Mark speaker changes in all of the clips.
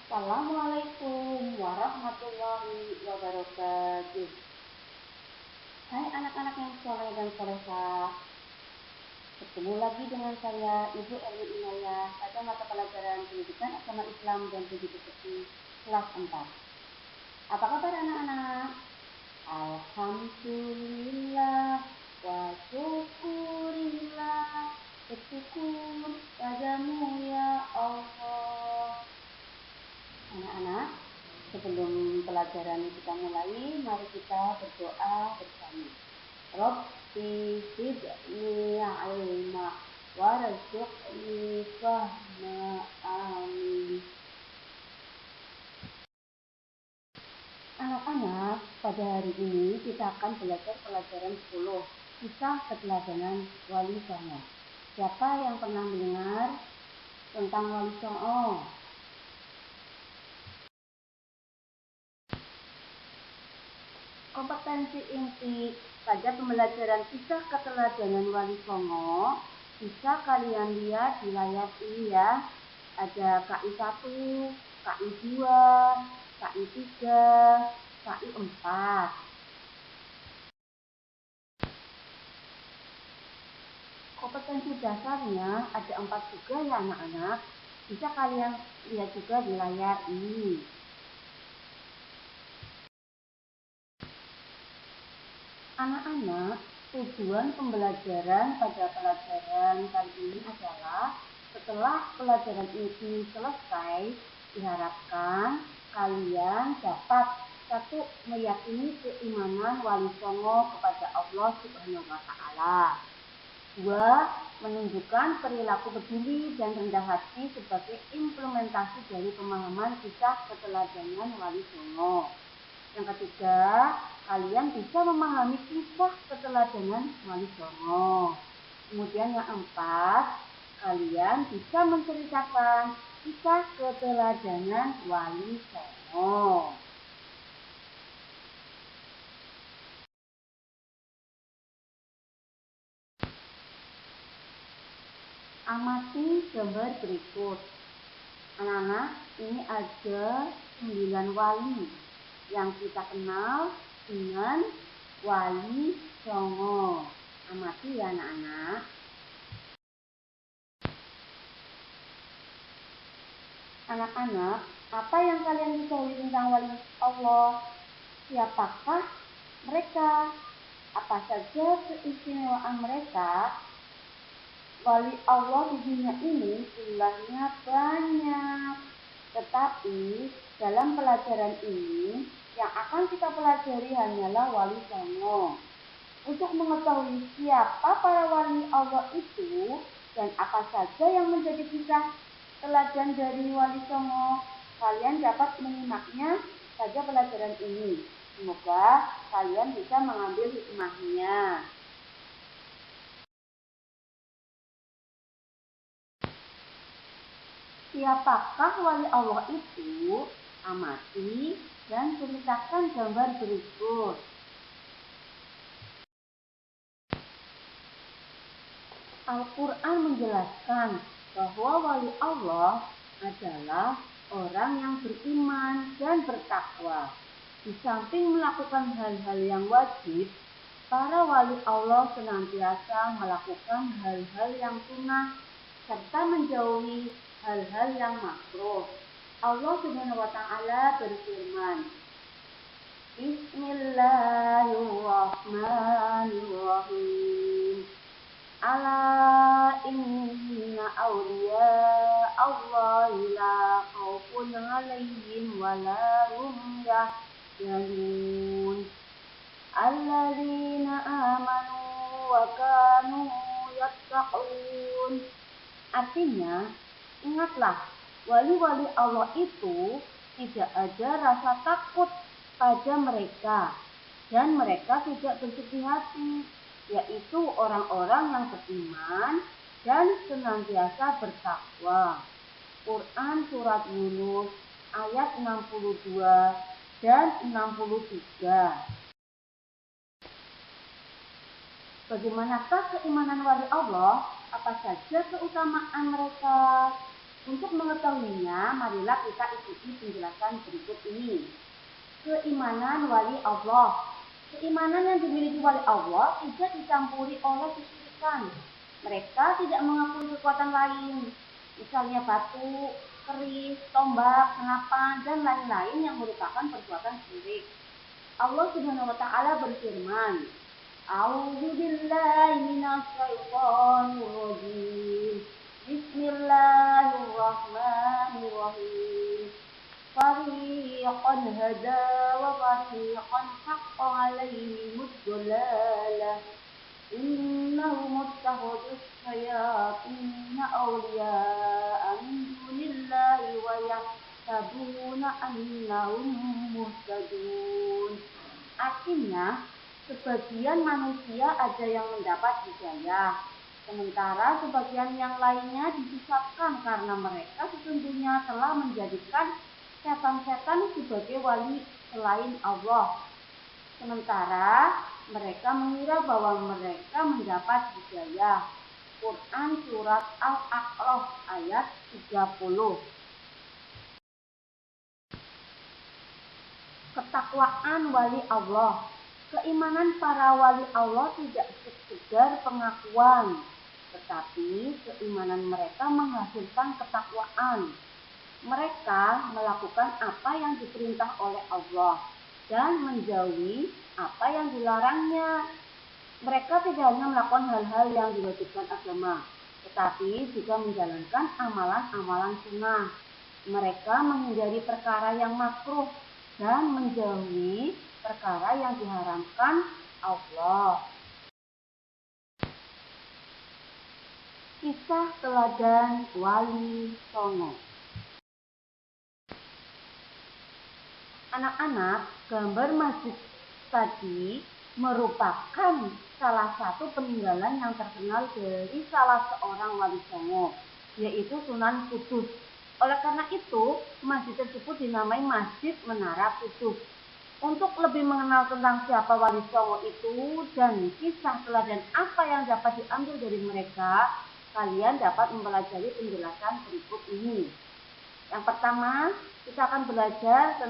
Speaker 1: Assalamualaikum warahmatullahi wabarakatuh. Hai anak-anak yang soleh dan solehah, ketemu lagi dengan saya Ibu Erni Inayah pada mata pelajaran Pendidikan Agama Islam dan Budi Pekerti kelas 4. Apa kabar anak-anak? Alhamdulillah wa syukurillah, bersyukur padamu ya Allah. Anak-anak, sebelum pelajaran kita mulai, mari kita berdoa bersama. Rabbi zidni ilma warzuqni fahma. Amin. Anak-anak, pada hari ini kita akan belajar pelajaran 10, kisah keteladanan Wali Songo. Siapa yang pernah mendengar tentang Wali Songo? Kompetensi inti pada pembelajaran kisah keteladanan Wali Songo bisa kalian lihat di layar ini ya. Ada KI 1, KI 2, KI 3, KI 4. Kompetensi dasarnya ada 4 juga ya anak-anak. Bisa kalian lihat juga di layar ini. Anak-anak, tujuan pembelajaran pada pelajaran kali ini adalah setelah pelajaran ini selesai, diharapkan kalian dapat satu, meyakini keimanan Wali Songo kepada Allah Subhanahu wa Ta'ala. 2, menunjukkan perilaku peduli dan rendah hati sebagai implementasi dari pemahaman kisah keteladanan Wali Songo. Yang ketiga, kalian bisa memahami kisah keteladanan Wali Songo. Kemudian yang 4, kalian bisa menceritakan kisah keteladanan Wali Songo. Amati gambar berikut. Anak-anak, ini ada 9 wali yang kita kenal dengan Wali Songo. Amati ya anak-anak. Anak-anak, apa yang kalian ketahui tentang Wali Allah? Siapakah mereka? Apa saja keistimewaan mereka? Wali Allah di dunia ini jumlahnya banyak. Tetapi dalam pelajaran ini yang akan kita pelajari hanyalah Wali Songo. Untuk mengetahui siapa para wali Allah itu dan apa saja yang menjadi kisah teladan dari Wali Songo, kalian dapat menyimaknya pada pelajaran ini. Semoga kalian bisa mengambil hikmahnya. Siapakah wali Allah itu? Amati dan ceritakan gambar berikut. Al-Quran menjelaskan bahwa wali Allah adalah orang yang beriman dan bertakwa. Di samping melakukan hal-hal yang wajib, para wali Allah senantiasa melakukan hal-hal yang sunnah serta menjauhi hal-hal yang makruh. Allah Subhanahu wa Ta'ala berfirman, Bismillahirrahmanirrahim. Ala inna awliya Allah la khawfun alaihim wa la hum yahzanun. Alladzina amanu wa kanu yattaqun. Artinya, ingatlah, wali-wali Allah itu tidak ada rasa takut pada mereka dan mereka tidak bersedih hati, yaitu orang-orang yang beriman dan senantiasa bertakwa. Quran Surat Yunus ayat 62 dan 63. Bagaimanakah keimanan wali Allah? Apa saja keutamaan mereka? Untuk mengetahuinya, marilah kita ikuti penjelasan berikut ini. Keimanan wali Allah. Keimanan yang dimiliki wali Allah tidak dicampuri oleh kesyirikan. Mereka tidak mengakui kekuatan lain, misalnya batu, keris, tombak, senapan, dan lain-lain yang merupakan perbuatan syirik. Allah Subhanahu wa taala berfirman, A'udzu billahi minasy syaithanir rajim. Bismillahirrahmanirrahim. Fariqan hada wa fariqan haqqa 'alaihimud dhalalah. Innahum ittakhadus shayatina awliya'a min dunillahi wa yahsabuna annahum muhtadun. Artinya, sebagian manusia ada yang mendapat hidayah, sementara sebagian yang lainnya disesatkan karena mereka sesungguhnya telah menjadikan setan-setan sebagai wali selain Allah. Sementara mereka mengira bahwa mereka mendapat hidayah. Quran Surat Al-A'raf ayat 30. Ketakwaan wali Allah. Keimanan para wali Allah tidak sekedar pengakuan, tetapi keimanan mereka menghasilkan ketakwaan. Mereka melakukan apa yang diperintah oleh Allah dan menjauhi apa yang dilarangnya. Mereka tidak hanya melakukan hal-hal yang diwajibkan agama, tetapi juga menjalankan amalan-amalan sunnah. Mereka menghindari perkara yang makruh dan menjauhi perkara yang diharamkan Allah. Kisah teladan Wali Songo. Anak-anak, gambar masjid tadi merupakan salah satu peninggalan yang terkenal dari salah seorang wali songo, yaitu Sunan Kudus. Oleh karena itu, masjid tersebut dinamai Masjid Menara Kudus. Untuk lebih mengenal tentang siapa wali songo itu dan kisah teladan apa yang dapat diambil dari mereka, kalian dapat mempelajari penjelasan berikut ini. Yang pertama, kita akan belajar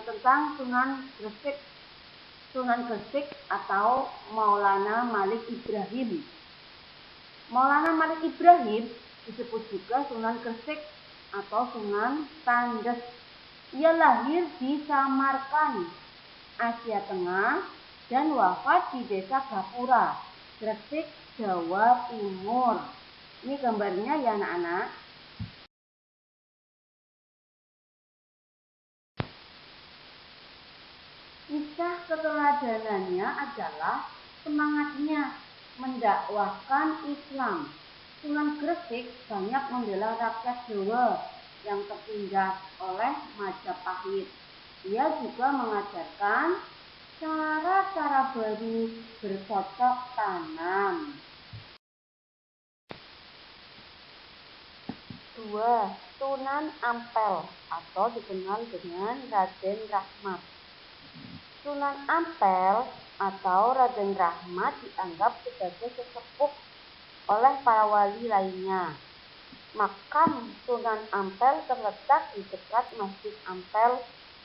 Speaker 1: tentang Sunan Gresik. Sunan Gresik atau Maulana Malik Ibrahim. Maulana Malik Ibrahim disebut juga Sunan Gresik atau Sunan Tandes. Ia lahir di Samarkand, Asia Tengah, dan wafat di desa Gapura, Gresik, Jawa Timur. Ini gambarnya ya anak-anak. Kisah keteladanannya adalah semangatnya mendakwahkan Islam. Sunan Gresik banyak membela rakyat Jawa yang tertindas oleh Majapahit. Ia juga mengajarkan cara-cara baru bercocok tanam. 2. Sunan Ampel atau dikenal dengan Raden Rahmat. Sunan Ampel atau Raden Rahmat dianggap sebagai sesepuh oleh para wali lainnya. Makam Sunan Ampel terletak di dekat Masjid Ampel,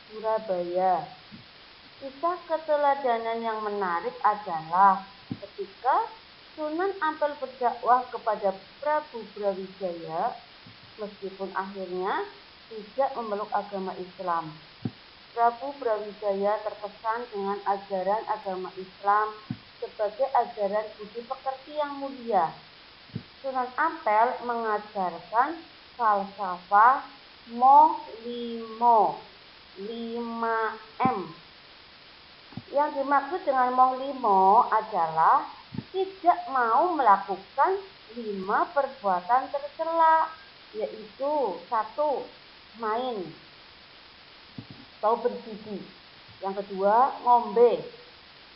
Speaker 1: Surabaya. Kisah keteladanan yang menarik adalah ketika Sunan Ampel berdakwah kepada Prabu Brawijaya, meskipun akhirnya tidak memeluk agama Islam. Prabu Brawijaya terkesan dengan ajaran agama Islam sebagai ajaran budi pekerti yang mulia. Sunan Ampel mengajarkan falsafah Mo Limo 5M. Yang dimaksud dengan Mo Limo adalah tidak mau melakukan 5 perbuatan tercela, yaitu 1. Main atau berjudi. Yang kedua, ngombe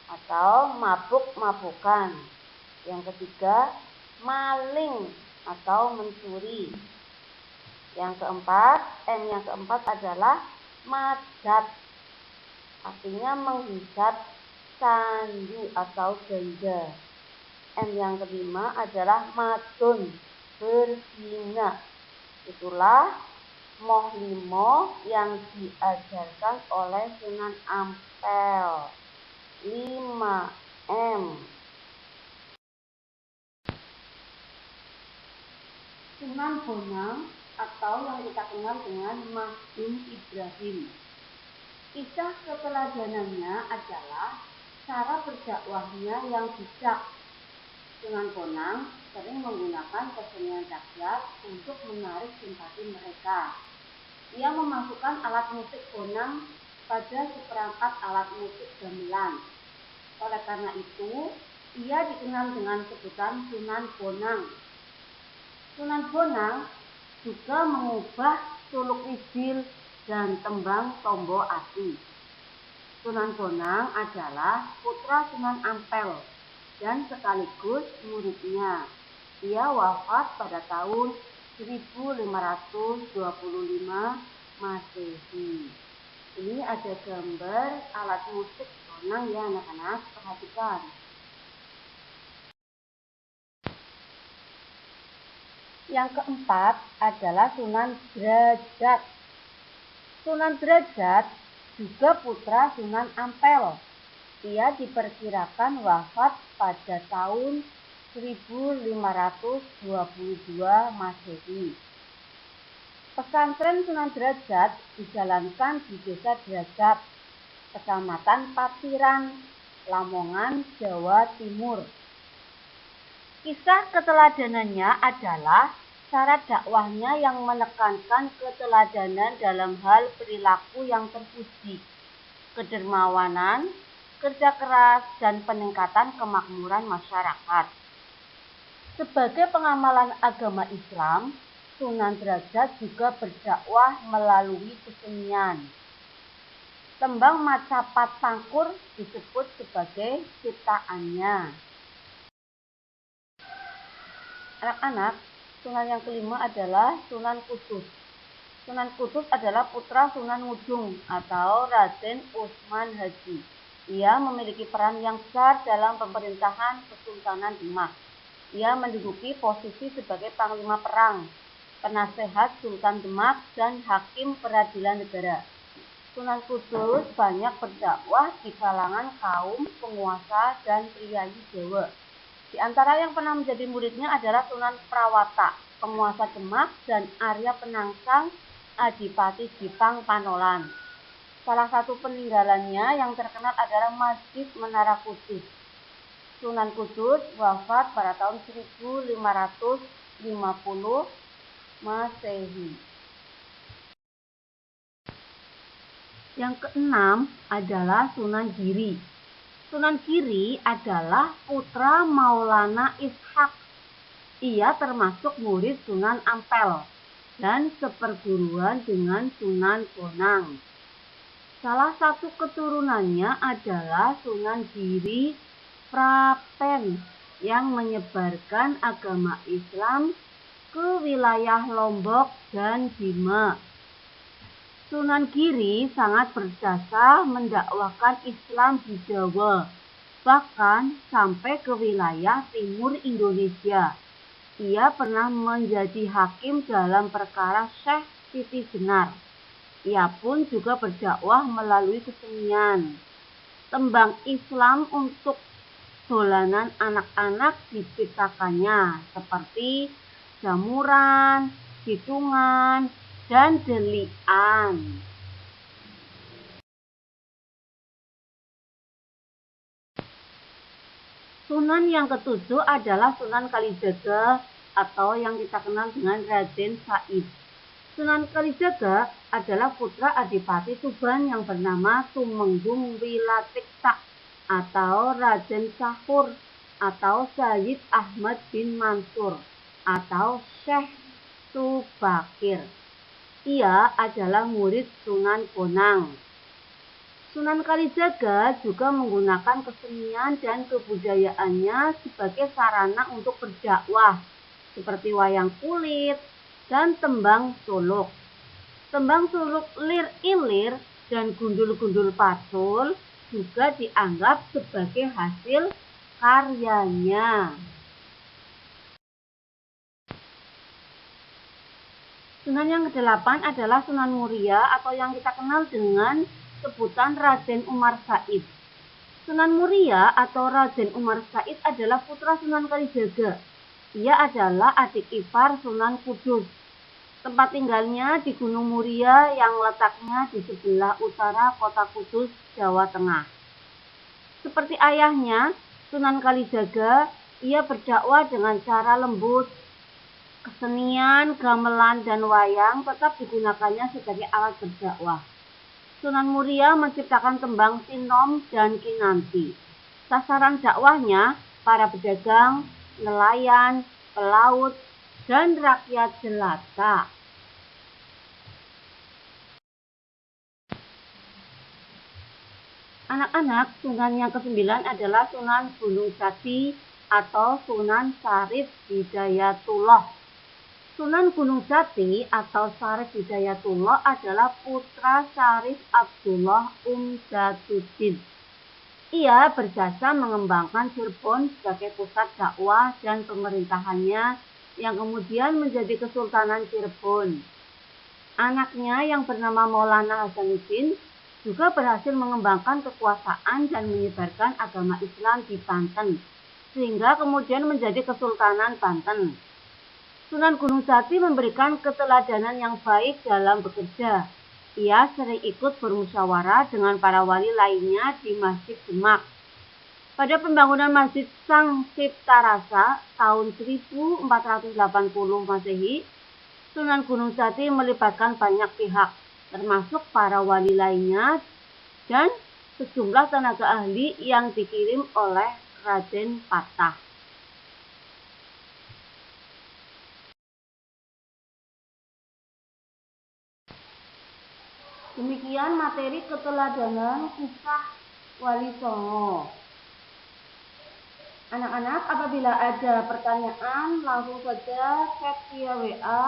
Speaker 1: atau mabuk-mabukan. Yang ketiga, maling atau mencuri. Yang keempat adalah madat, artinya menghisap candu atau ganja. Yang kelima adalah madun, berzina. Itulah moh limo yang diajarkan oleh Sunan Ampel. 5M. Sunan Bonang atau yang kita kenal dengan Mahdum Ibrahim. Kisah keteladanannya adalah cara berdakwahnya yang bijak. Sunan Bonang sering menggunakan kesenian rakyat untuk menarik simpati mereka. Ia memasukkan alat musik bonang pada seperangkat alat musik gamelan. Oleh karena itu, ia dikenal dengan sebutan Sunan Bonang. Sunan Bonang juga mengubah suluk wijil dan tembang tombo ati. Sunan Bonang adalah putra Sunan Ampel dan sekaligus muridnya. Ia wafat pada tahun 1525 Masehi. Ini ada gambar alat musik bonang ya anak-anak, perhatikan. Yang keempat adalah Sunan Derajat. Sunan Derajat juga putra Sunan Ampel. Ia diperkirakan wafat pada tahun 1522 Masehi. Pesantren Sunan Derajat dijalankan di Desa Derajat, Kecamatan Patiran, Lamongan, Jawa Timur. Kisah keteladanannya adalah cara dakwahnya yang menekankan keteladanan dalam hal perilaku yang terpuji, kedermawanan, kerja keras, dan peningkatan kemakmuran masyarakat. Sebagai pengamalan agama Islam, Sunan Derajat juga berdakwah melalui kesenian. Tembang Macapat Sangkur disebut sebagai ciptaannya. Anak-anak, Sunan yang kelima adalah Sunan Kudus. Sunan Kudus adalah putra Sunan Ngudung atau Raden Usman Haji. Ia memiliki peran yang besar dalam pemerintahan Kesultanan Demak. Ia menduduki posisi sebagai panglima perang, penasehat Sultan Demak, dan hakim peradilan negara. Sunan Kudus banyak berdakwah di kalangan kaum penguasa dan priyayi Jawa. Di antara yang pernah menjadi muridnya adalah Sunan Prawata, penguasa Demak, dan Arya Penangsang, Adipati Jipang Panolan. Salah satu peninggalannya yang terkenal adalah Masjid Menara Kudus. Sunan Kudus wafat pada tahun 1550 Masehi. Yang keenam adalah Sunan Giri. Sunan Giri adalah putra Maulana Ishak. Ia termasuk murid Sunan Ampel dan seperguruan dengan Sunan Bonang. Salah satu keturunannya adalah Sunan Giri Prapen yang menyebarkan agama Islam ke wilayah Lombok dan Bima. Sunan Giri sangat berjasa mendakwakan Islam di Jawa, bahkan sampai ke wilayah timur Indonesia. Ia pernah menjadi hakim dalam perkara Syekh Siti Jenar. Ia pun juga berdakwah melalui kesenian. Tembang Islam untuk dolanan anak-anak diciptakannya seperti jamuran, hitungan, dan delian. Sunan yang ketujuh adalah Sunan Kalijaga atau yang kita kenal dengan Raden Said. Sunan Kalijaga adalah putra Adipati Tuban yang bernama Tumenggung Wilatikta atau Raden Sahur atau Sayyid Ahmad bin Mansur atau Syekh Subakir. Ia adalah murid Sunan Bonang. Sunan Kalijaga juga menggunakan kesenian dan kebudayaannya sebagai sarana untuk berdakwah, seperti wayang kulit dan tembang suluk. Tembang suluk lir-ilir dan gundul-gundul patul juga dianggap sebagai hasil karyanya. Sunan yang kedelapan adalah Sunan Muria atau yang kita kenal dengan sebutan Raden Umar Said. Sunan Muria atau Raden Umar Said adalah putra Sunan Kalijaga. Dia adalah adik ipar Sunan Kudus. Tempat tinggalnya di Gunung Muria yang letaknya di sebelah utara kota Kudus, Jawa Tengah. Seperti ayahnya, Sunan Kalijaga, ia berdakwah dengan cara lembut. Kesenian, gamelan, dan wayang tetap digunakannya sebagai alat berdakwah. Sunan Muria menciptakan tembang Sinom dan Kinanti. Sasaran dakwahnya para pedagang, nelayan, pelaut, dan rakyat jelata. Anak-anak, Sunan yang ke-9 adalah Sunan Gunung Jati atau Sunan Syarif Hidayatullah. Sunan Gunung Jati atau Syarif Hidayatullah adalah putra Syarif Abdullah Umdatuddin. Ia berjasa mengembangkan Cirebon sebagai pusat dakwah dan pemerintahannya yang kemudian menjadi Kesultanan Cirebon. Anaknya yang bernama Maulana Hasanuddin juga berhasil mengembangkan kekuasaan dan menyebarkan agama Islam di Banten, sehingga kemudian menjadi Kesultanan Banten. Sunan Gunung Jati memberikan keteladanan yang baik dalam bekerja. Ia sering ikut bermusyawarah dengan para wali lainnya di Masjid Demak. Pada pembangunan Masjid Sang Cipta Rasa tahun 1480 Masehi, Sunan Gunung Jati melibatkan banyak pihak, termasuk para wali lainnya dan sejumlah tenaga ahli yang dikirim oleh Raden Patah. Demikian materi keteladanan kisah Wali Songo. Anak-anak, apabila ada pertanyaan langsung saja chat via WA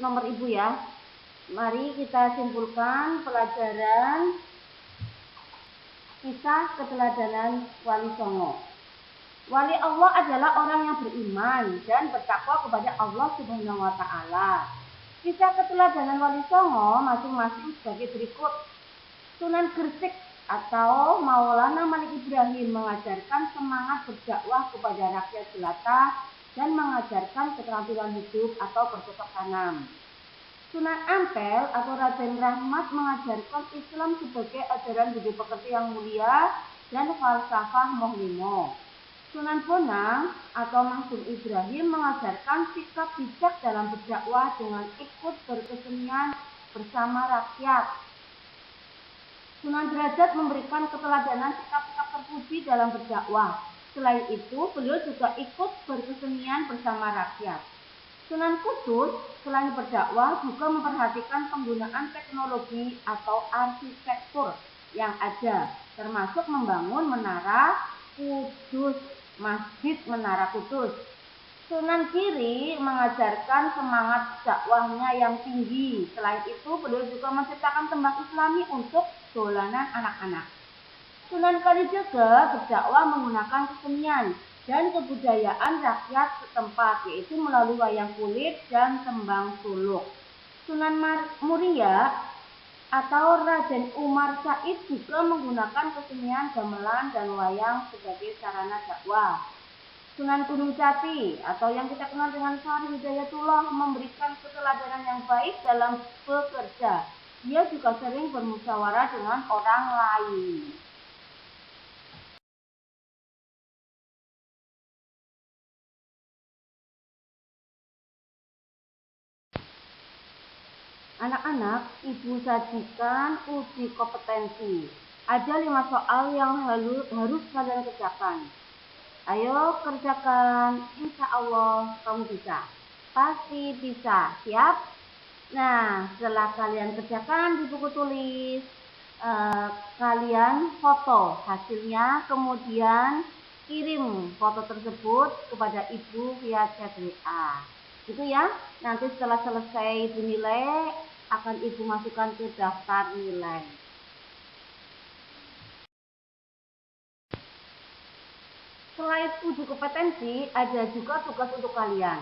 Speaker 1: nomor ibu ya. Mari kita simpulkan pelajaran kisah keteladanan Wali Songo. Wali Allah adalah orang yang beriman dan bertakwa kepada Allah Subhanahu wa Ta'ala. Kisah keteladanan Wali Songo masing-masing sebagai berikut. Sunan Gresik atau Maulana Malik Ibrahim mengajarkan semangat berdakwah kepada rakyat jelata dan mengajarkan keterampilan hidup atau bercocok tanam. Sunan Ampel atau Raden Rahmat mengajarkan Islam sebagai ajaran budi pekerti yang mulia dan falsafah Mohlimo. Sunan Bonang atau Mansur Ibrahim mengajarkan sikap bijak dalam berdakwah dengan ikut berkesenian bersama rakyat. Sunan Derajat memberikan keteladanan sikap-sikap terpuji dalam berdakwah. Selain itu, beliau juga ikut berkesenian bersama rakyat. Sunan Kudus selain berdakwah juga memperhatikan penggunaan teknologi atau arsitektur yang ada, termasuk membangun menara Kudus, Masjid Menara Kudus. Sunan Giri mengajarkan semangat dakwahnya yang tinggi. Selain itu, beliau juga menciptakan tembang Islami untuk dolanan anak-anak. Sunan Kalijaga berdakwah menggunakan kesenian dan kebudayaan rakyat setempat, yaitu melalui wayang kulit dan tembang suluk. Sunan Muria atau Raden Umar Said juga menggunakan kesenian gamelan dan wayang sebagai sarana dakwah. Sunan Gunung Jati atau yang kita kenal dengan Syarif Hidayatullah memberikan keteladanan yang baik dalam bekerja. Dia juga sering bermusyawarah dengan orang lain. Anak-anak, ibu sajikan uji kompetensi. Ada 5 soal yang harus kalian kerjakan. Ayo kerjakan, insya Allah kamu bisa. Pasti bisa, siap? Nah, setelah kalian kerjakan di buku tulis, kalian foto hasilnya, kemudian kirim foto tersebut kepada ibu via chat WA. Gitu ya, nanti setelah selesai ibu nilai, akan ibu masukkan ke daftar nilai. Selain uji kompetensi, ada juga tugas untuk kalian.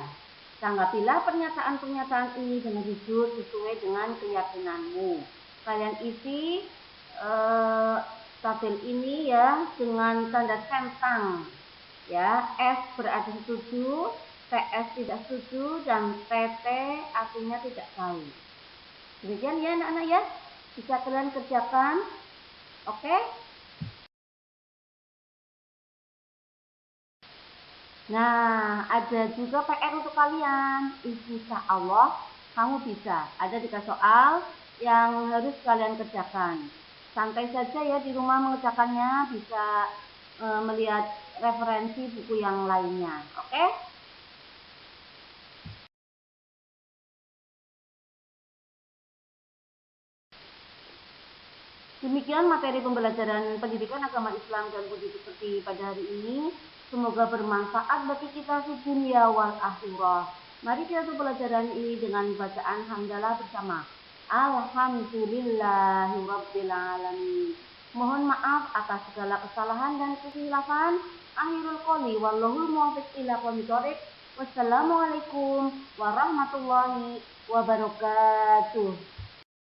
Speaker 1: Tanggapilah pernyataan-pernyataan ini dengan jujur sesuai dengan keyakinanmu. Kalian isi tabel ini ya dengan tanda centang. Ya, S berarti setuju, PS tidak setuju, dan PT artinya tidak tahu. Demikian ya anak-anak ya, bisa kalian kerjakan. Oke? Nah, ada juga PR untuk kalian. Insya Allah kamu bisa. Ada 3 soal yang harus kalian kerjakan. Santai saja ya di rumah mengerjakannya, bisa melihat referensi buku yang lainnya. Oke? Demikian materi pembelajaran pendidikan agama Islam dan budi pekerti pada hari ini. Semoga bermanfaat bagi kita di dunia wal akhirah. Mari kita tutup pelajaran ini dengan bacaan hamdalah bersama. Alhamdulillahirabbil alamin. Mohon maaf atas segala kesalahan dan kehilafan. Akhirul qouli wallahul muwaffiq ila aqwamit thoriq. Wassalamualaikum warahmatullahi wabarakatuh.